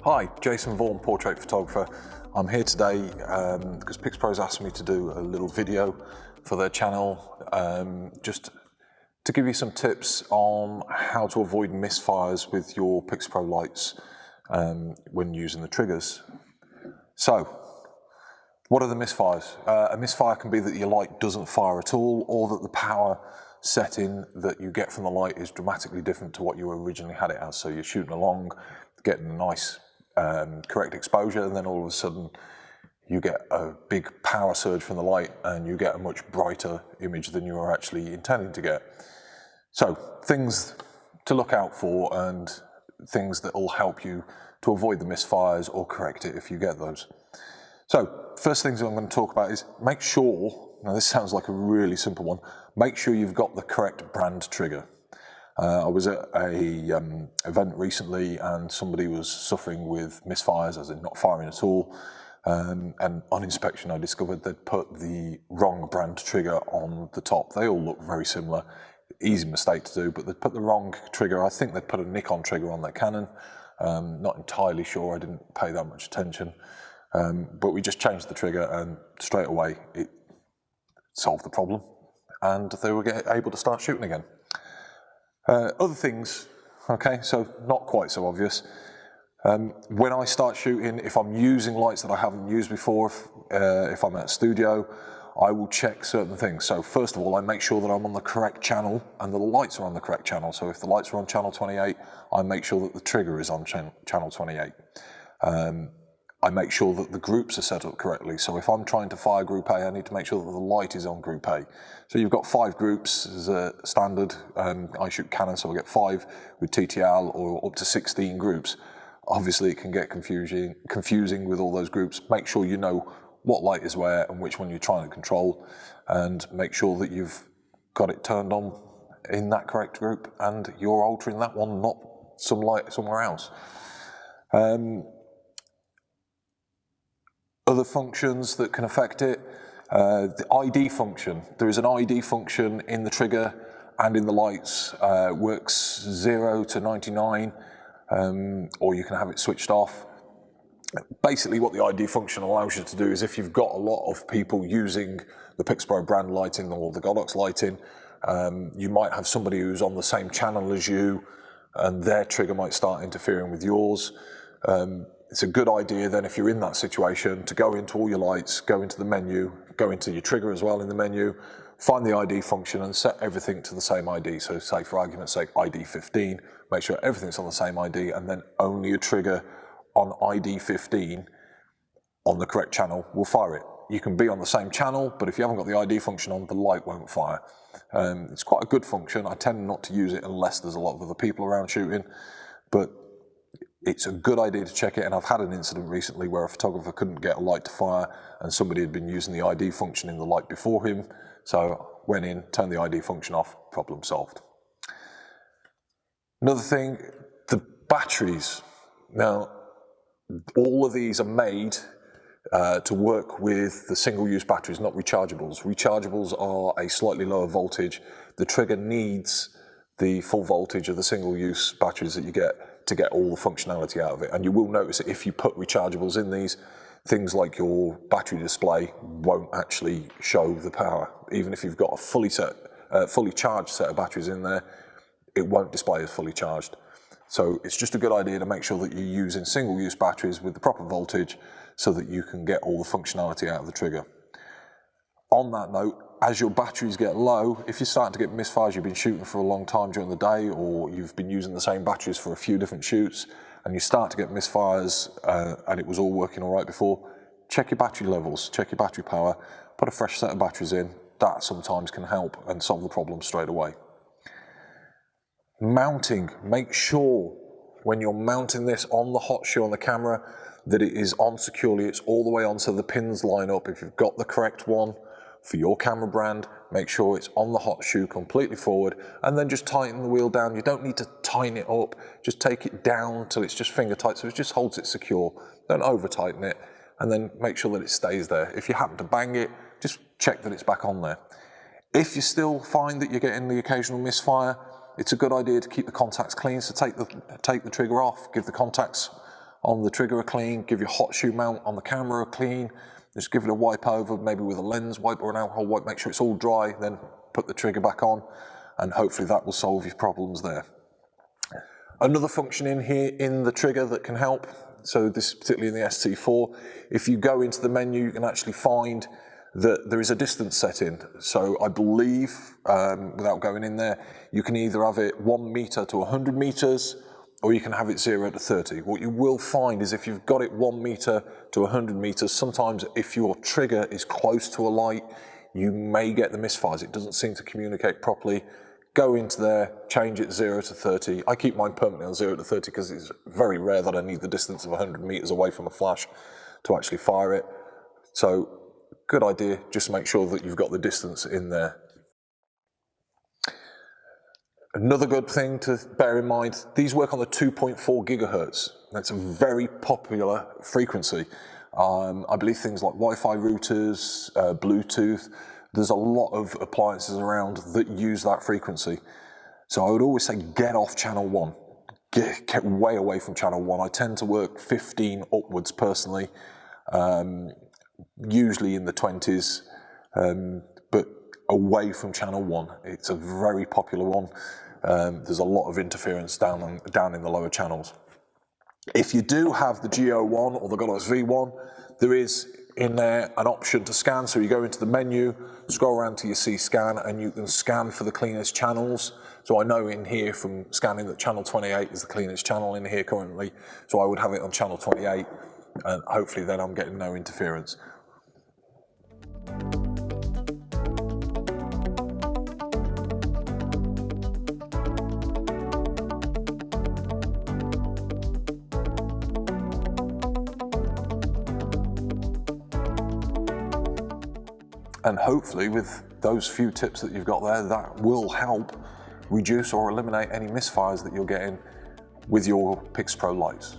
Hi, Jason Vaughan, Portrait Photographer. I'm here today because Pixapro's asked me to do a little video for their channel, just to give you some tips on how to avoid misfires with your Pixapro lights when using the triggers. So, what are the misfires? A misfire can be that your light doesn't fire at all, or that the power setting that you get from the light is dramatically different to what you originally had it as. So you're shooting along, getting a nice correct exposure, and then all of a sudden you get a big power surge from the light and you get a much brighter image than you were actually intending to get. So things to look out for and things that will help you to avoid the misfires or correct it if you get those. So first things I'm going to talk about is make sure, now this sounds like a really simple one, make sure you've got the correct brand trigger. I was at a event recently and somebody was suffering with misfires, as in not firing at all, and on inspection I discovered they'd put the wrong brand trigger on the top. They all look very similar, easy mistake to do, but they'd put the wrong trigger. I think they'd put a Nikon trigger on their Canon, not entirely sure, I didn't pay that much attention, but we just changed the trigger and straight away it solved the problem and they were able to start shooting again. Other things, okay, so not quite so obvious. When I start shooting, if I'm using lights that I haven't used before, if I'm at a studio, I will check certain things. So first of all, I make sure that I'm on the correct channel and the lights are on the correct channel. So if the lights are on channel 28, I make sure that the trigger is on channel 28. I make sure that the groups are set up correctly. So if I'm trying to fire group A, I need to make sure that the light is on group A. So you've got 5 groups as a standard. I shoot Canon, so I get 5 with TTL or up to 16 groups. Obviously it can get confusing with all those groups. Make sure you know what light is where and which one you're trying to control, and make sure that you've got it turned on in that correct group and you're altering that one, not some light somewhere else. Other functions that can affect it, the ID function. There is an ID function in the trigger and in the lights, works 0 to 99, or you can have it switched off. Basically what the ID function allows you to do is if you've got a lot of people using the Pixapro brand lighting or the Godox lighting, you might have somebody who's on the same channel as you and their trigger might start interfering with yours. It's a good idea then if you're in that situation to go into all your lights, go into the menu, go into your trigger as well in the menu, find the ID function and set everything to the same ID. So say for argument's sake ID 15, make sure everything's on the same ID and then only a trigger on ID 15 on the correct channel will fire it. You can be on the same channel, but if you haven't got the ID function on, the light won't fire. It's quite a good function. I tend not to use it unless there's a lot of other people around shooting, but it's a good idea to check it, and I've had an incident recently where a photographer couldn't get a light to fire and somebody had been using the ID function in the light before him, so went in, turned the ID function off, problem solved. Another thing, the batteries. Now, all of these are made to work with the single-use batteries, not rechargeables. Rechargeables are a slightly lower voltage. The trigger needs the full voltage of the single-use batteries that you get to get all the functionality out of it. And you will notice that if you put rechargeables in these, things like your battery display won't actually show the power. Even if you've got a fully charged set of batteries in there, it won't display as fully charged. So it's just a good idea to make sure that you're using single-use batteries with the proper voltage so that you can get all the functionality out of the trigger. On that note, as your batteries get low, if you're starting to get misfires, you've been shooting for a long time during the day, or you've been using the same batteries for a few different shoots, and you start to get misfires, and it was all working all right before, check your battery levels, check your battery power, put a fresh set of batteries in. That sometimes can help and solve the problem straight away. Mounting, make sure when you're mounting this on the hot shoe on the camera that it is on securely, it's all the way on so the pins line up. If you've got the correct one for your camera brand, make sure it's on the hot shoe completely forward and then just tighten the wheel down. You don't need to tighten it up, just take it down till it's just finger tight so it just holds it secure. Don't over tighten it and then make sure that it stays there. If you happen to bang it, just check that it's back on there. If you still find that you're getting the occasional misfire, it's a good idea to keep the contacts clean, so take the trigger off, give the contacts on the trigger a clean, give your hot shoe mount on the camera a clean, just give it a wipe over, maybe with a lens wipe or an alcohol wipe, make sure it's all dry, then put the trigger back on, and hopefully that will solve your problems there. Another function in here in the trigger that can help, so this is particularly in the ST4, if you go into the menu you can actually find that there is a distance set in. So I believe, without going in there, you can either have it 1 meter to 100 meters, or you can have it 0 to 30. What you will find is if you've got it 1 meter to 100 meters, sometimes if your trigger is close to a light, you may get the misfires. It doesn't seem to communicate properly. Go into there, change it 0 to 30. I keep mine permanently on 0 to 30 because it's very rare that I need the distance of 100 meters away from a flash to actually fire it. So, good idea, just make sure that you've got the distance in there. Another good thing to bear in mind, these work on the 2.4 gigahertz. That's a very popular frequency. I believe things like Wi-Fi routers, Bluetooth, there's a lot of appliances around that use that frequency. So I would always say get off channel 1. Get way away from channel 1. I tend to work 15 upwards personally, usually in the 20s, but away from channel 1. It's a very popular one. There's a lot of interference down in the lower channels. If you do have the G01 or the Godox V1, there is in there an option to scan. So you go into the menu, scroll around to your C scan, and you can scan for the cleanest channels. So I know in here from scanning that channel 28 is the cleanest channel in here currently. So I would have it on channel 28, and hopefully then I'm getting no interference. And hopefully with those few tips that you've got there, that will help reduce or eliminate any misfires that you're getting with your Pixapro lights.